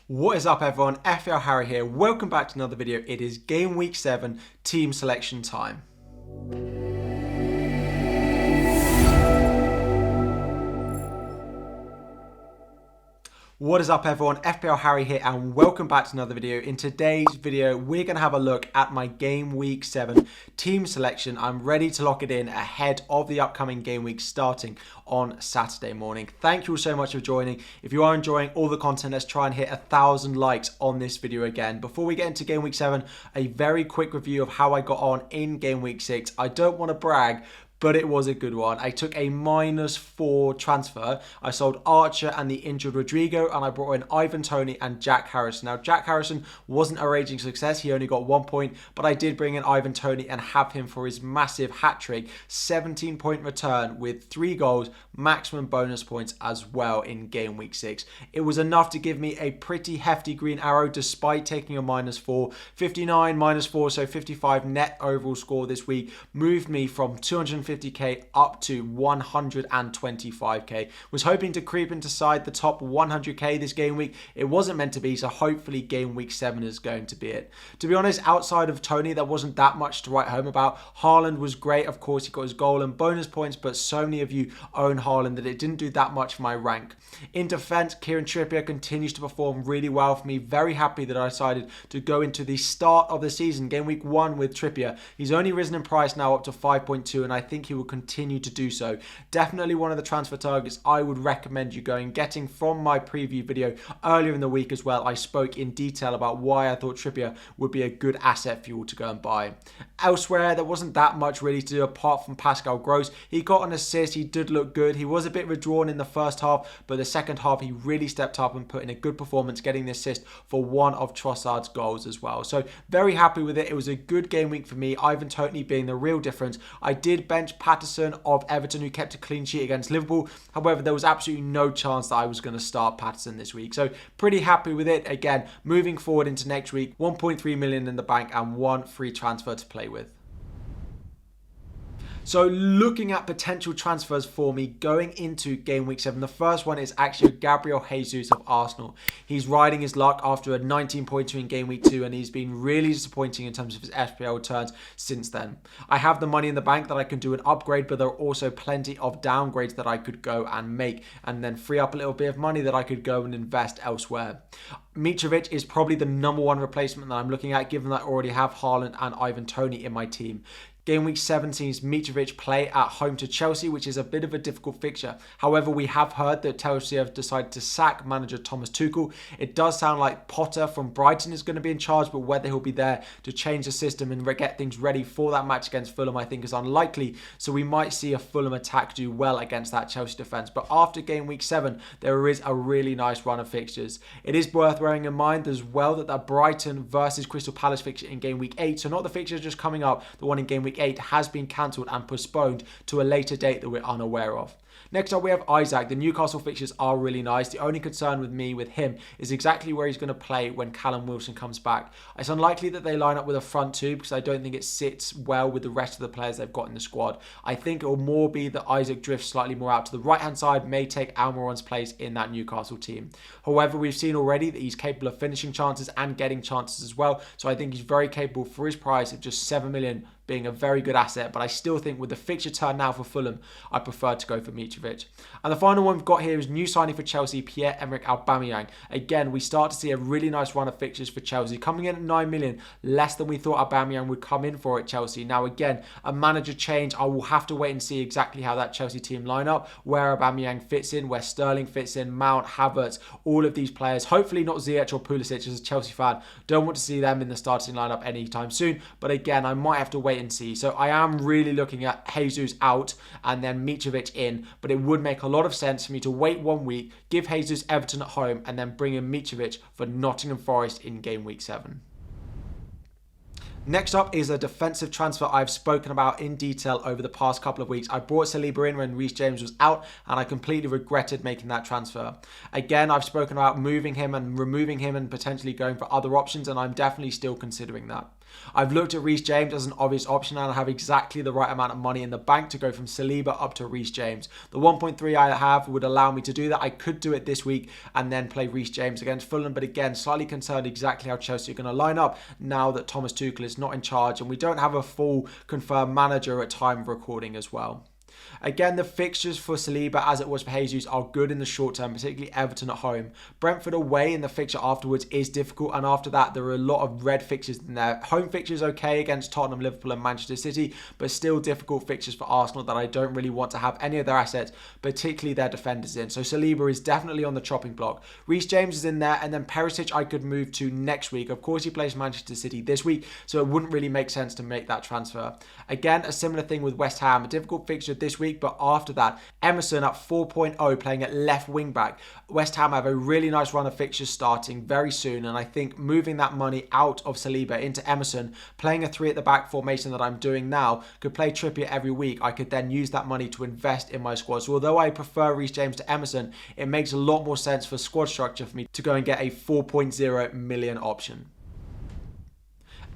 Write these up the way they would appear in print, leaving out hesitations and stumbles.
What is up everyone, FPL Harry here, welcome back to another video. It is Game Week 7 team selection time. What is up everyone, FPL Harry here and welcome back to another video. In today's video, we're going to have a look at my Game Week 7 team selection. I'm ready to lock it in ahead of the upcoming game week starting on Saturday morning. Thank you all so much for joining. If you are enjoying all the content, let's try and hit 1,000 likes on this video again. Before we get into Game Week 7, a very quick review of how I got on in Game Week 6. I don't want to brag, but it was a good one. I took a -4 transfer. I sold Archer and the injured Rodrigo, and I brought in Ivan Toney and Jack Harrison. Now, Jack Harrison wasn't a raging success. He only got 1 point, but I did bring in Ivan Toney and have him for his massive hat-trick, 17-point return with 3 goals, maximum bonus points as well in Game Week 6. It was enough to give me a pretty hefty green arrow despite taking a -4. 59 -4, so 55 net overall score this week moved me from 250k up to 125k. Was hoping to creep inside the top 100k this game week. It wasn't meant to be, so hopefully Game Week 7 is going to be it. To be honest, outside of Toney, there wasn't that much to write home about. Haaland was great, of course, he got his goal and bonus points, but so many of you own Haaland that it didn't do that much for my rank. In defence, Kieran Trippier continues to perform really well for me. Very happy that I decided to go into the start of the season, Game Week 1 with Trippier. He's only risen in price now up to 5.2, and I think he will continue to do so. Definitely one of the transfer targets I would recommend you going getting. From my preview video earlier in the week as well, I spoke in detail about why I thought Trippier would be a good asset for you all to go and buy. Elsewhere, there wasn't that much really to do apart from Pascal Gross. He got an assist, he did look good. He was a bit withdrawn in the first half, but the second half he really stepped up and put in a good performance, getting the assist for one of Trossard's goals as well. So very happy with it. It was a good game week for me, Ivan Toney being the real difference. I did bench Patterson of Everton, who kept a clean sheet against Liverpool. However, there was absolutely no chance that I was going to start Patterson this week. So pretty happy with it. Again, moving forward into next week, 1.3 million in the bank and 1 free transfer to play with. So looking at potential transfers for me going into Game Week 7, the first one is actually Gabriel Jesus of Arsenal. He's riding his luck after a 19-pointer in Game Week 2, and he's been really disappointing in terms of his FPL returns since then. I have the money in the bank that I can do an upgrade, but there are also plenty of downgrades that I could go and make, and then free up a little bit of money that I could go and invest elsewhere. Mitrovic is probably the #1 replacement that I'm looking at, given that I already have Haaland and Ivan Toney in my team. Game Week 7 sees Mitrovic play at home to Chelsea, which is a bit of a difficult fixture. However, we have heard that Chelsea have decided to sack manager Thomas Tuchel. It does sound like Potter from Brighton is going to be in charge, but whether he'll be there to change the system and get things ready for that match against Fulham, I think is unlikely. So we might see a Fulham attack do well against that Chelsea defence. But after Game Week 7, there is a really nice run of fixtures. It is worth bearing in mind as well that that Brighton versus Crystal Palace fixture in Game Week 8, so not the fixture just coming up, the one in Game Week 8 has been cancelled and postponed to a later date that we're unaware of. Next up, we have Isaac. The Newcastle fixtures are really nice. The only concern with him is exactly where he's going to play when Callum Wilson comes back. It's unlikely that they line up with a front two because I don't think it sits well with the rest of the players they've got in the squad. I think it will more be that Isaac drifts slightly more out to the right-hand side, may take Almiron's place in that Newcastle team. However, we've seen already that he's capable of finishing chances and getting chances as well, so I think he's very capable for his price of just 7 million being a very good asset, but I still think with the fixture turn now for Fulham, I prefer to go for Mitrovic. And the final one we've got here is new signing for Chelsea, Pierre-Emerick Aubameyang. Again, we start to see a really nice run of fixtures for Chelsea, coming in at 9 million, less than we thought Aubameyang would come in for at Chelsea. Now again, a manager change, I will have to wait and see exactly how that Chelsea team line up, where Aubameyang fits in, where Sterling fits in, Mount, Havertz, all of these players. Hopefully not Ziyech or Pulisic as a Chelsea fan. Don't want to see them in the starting lineup anytime soon, but again, I might have to wait and see. So I am really looking at Jesus out and then Mitrovic in, but it would make a lot of sense for me to wait 1 week, give Jesus Everton at home, and then bring in Mitrovic for Nottingham Forest in Game Week 7. Next up is a defensive transfer I've spoken about in detail over the past couple of weeks. I brought Saliba in when Reece James was out, and I completely regretted making that transfer. Again, I've spoken about moving him and removing him and potentially going for other options, and I'm definitely still considering that. I've looked at Reece James as an obvious option, and I have exactly the right amount of money in the bank to go from Saliba up to Reece James. The 1.3 I have would allow me to do that. I could do it this week and then play Reece James against Fulham, but again, slightly concerned exactly how Chelsea are going to line up now that Thomas Tuchel is not in charge and we don't have a full confirmed manager at time of recording as well. Again, the fixtures for Saliba, as it was for Jesus, are good in the short term, particularly Everton at home. Brentford away in the fixture afterwards is difficult, and after that, there are a lot of red fixtures in there. Home fixtures okay against Tottenham, Liverpool and Manchester City, but still difficult fixtures for Arsenal that I don't really want to have any of their assets, particularly their defenders in. So Saliba is definitely on the chopping block. Reece James is in there, and then Perisic I could move to next week. Of course, he plays Manchester City this week, so it wouldn't really make sense to make that transfer. Again, a similar thing with West Ham. A difficult fixture this week, but after that, Emerson at 4.0 playing at left wing back. West Ham have a really nice run of fixtures starting very soon, and I think moving that money out of Saliba into Emerson, playing a 3 at the back formation that I'm doing now, could play Trippier every week. I could then use that money to invest in my squad. So although I prefer Reece James to Emerson, it makes a lot more sense for squad structure for me to go and get a 4.0 million option.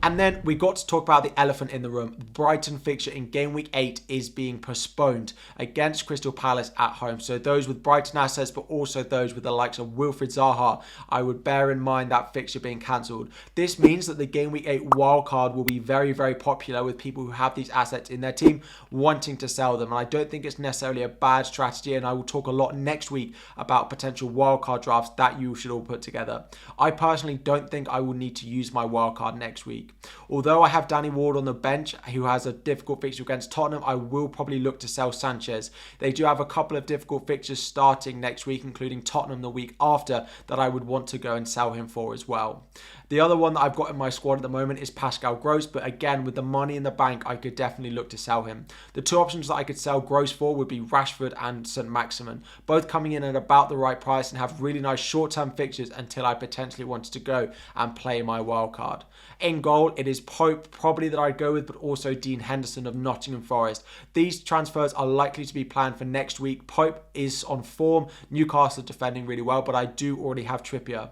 And then we got to talk about the elephant in the room. The Brighton fixture in game week 8 is being postponed against Crystal Palace at home. So those with Brighton assets, but also those with the likes of Wilfried Zaha, I would bear in mind that fixture being cancelled. This means that the game week 8 wildcard will be very, very popular with people who have these assets in their team wanting to sell them. And I don't think it's necessarily a bad strategy. And I will talk a lot next week about potential wildcard drafts that you should all put together. I personally don't think I will need to use my wildcard next week. Although I have Danny Ward on the bench, who has a difficult fixture against Tottenham, I will probably look to sell Sanchez. They do have a couple of difficult fixtures starting next week, including Tottenham the week after, that I would want to go and sell him for as well. The other one that I've got in my squad at the moment is Pascal Gross, but again, with the money in the bank, I could definitely look to sell him. The two options that I could sell Gross for would be Rashford and St. Maximin, both coming in at about the right price and have really nice short-term fixtures until I potentially wanted to go and play my wild card. In goal, it is Pope probably that I'd go with, but also Dean Henderson of Nottingham Forest. These transfers are likely to be planned for next week. Pope is on form. Newcastle defending really well, but I do already have Trippier.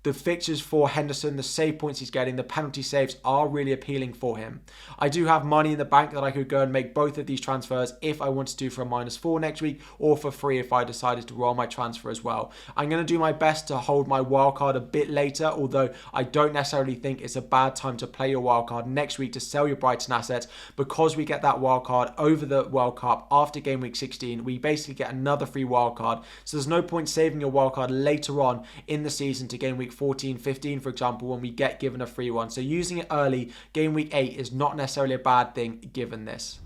The fixtures for Henderson, the save points he's getting, the penalty saves are really appealing for him. I do have money in the bank that I could go and make both of these transfers if I wanted to for a -4 next week, or for free if I decided to roll my transfer as well. I'm going to do my best to hold my wildcard a bit later, although I don't necessarily think it's a bad time to play your wildcard next week to sell your Brighton assets, because we get that wildcard over the World Cup after game week 16. We basically get another free wildcard, so there's no point saving your wildcard later on in the season to game week 14, 15, for example, when we get given a free one. So using it early, game week 8 is not necessarily a bad thing given this.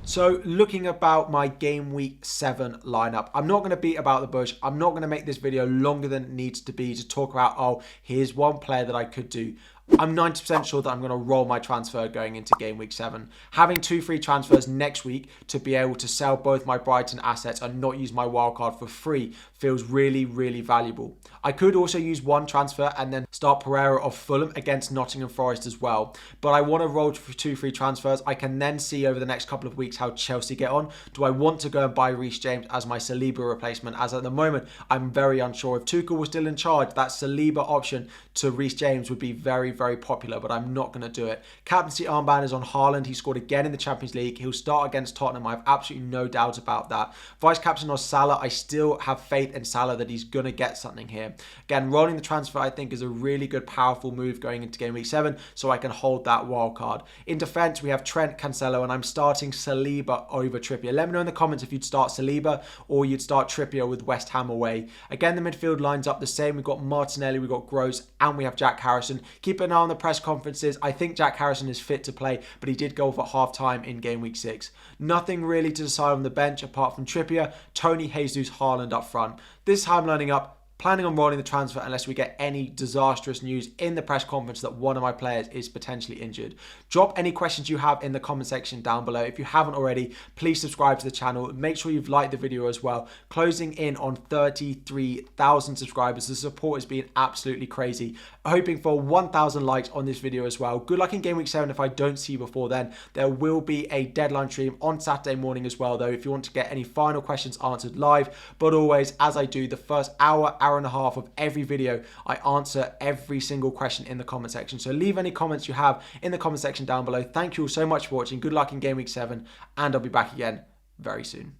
So looking about my game week 7 lineup, I'm not going to beat about the bush. I'm not going to make this video longer than it needs to be to talk about, oh, here's one player that I could do. I'm 90% sure that I'm going to roll my transfer going into game week 7. Having 2 free transfers next week to be able to sell both my Brighton assets and not use my wildcard for free feels really, really valuable. I could also use 1 transfer and then start Pereira of Fulham against Nottingham Forest as well. But I want to roll 2 free transfers. I can then see over the next couple of weeks how Chelsea get on. Do I want to go and buy Reece James as my Saliba replacement? As at the moment, I'm very unsure. If Tuchel was still in charge, that Saliba option to Reece James would be very, very popular, but I'm not going to do it. Captaincy armband is on Haaland. He scored again in the Champions League. He'll start against Tottenham. I have absolutely no doubt about that. Vice captain on Salah. I still have faith in Salah that he's going to get something here. Again, rolling the transfer I think is a really good, powerful move going into game week 7, so I can hold that wild card. In defence, we have Trent, Cancelo, and I'm starting Saliba over Trippier. Let me know in the comments if you'd start Saliba or you'd start Trippier with West Ham away. Again, the midfield lines up the same. We've got Martinelli, we've got Gross, and we have Jack Harrison. Keep an eye on the press conferences. I think Jack Harrison is fit to play, but he did go off at half-time in game week 6. Nothing really to decide on the bench apart from Trippier, Tony, Jesus, Haaland up front. This time lining up, planning on rolling the transfer unless we get any disastrous news in the press conference that one of my players is potentially injured. Drop any questions you have in the comment section down below. If you haven't already, please subscribe to the channel. Make sure you've liked the video as well. Closing in on 33,000 subscribers. The support has been absolutely crazy. Hoping for 1,000 likes on this video as well. Good luck in game week 7 if I don't see you before then. There will be a deadline stream on Saturday morning as well, though, if you want to get any final questions answered live. But always, as I do, the first hour hour and a half of every video, I answer every single question in the comment section. So leave any comments you have in the comment section down below. Thank you all so much for watching. Good luck in Game Week 7, and I'll be back again very soon.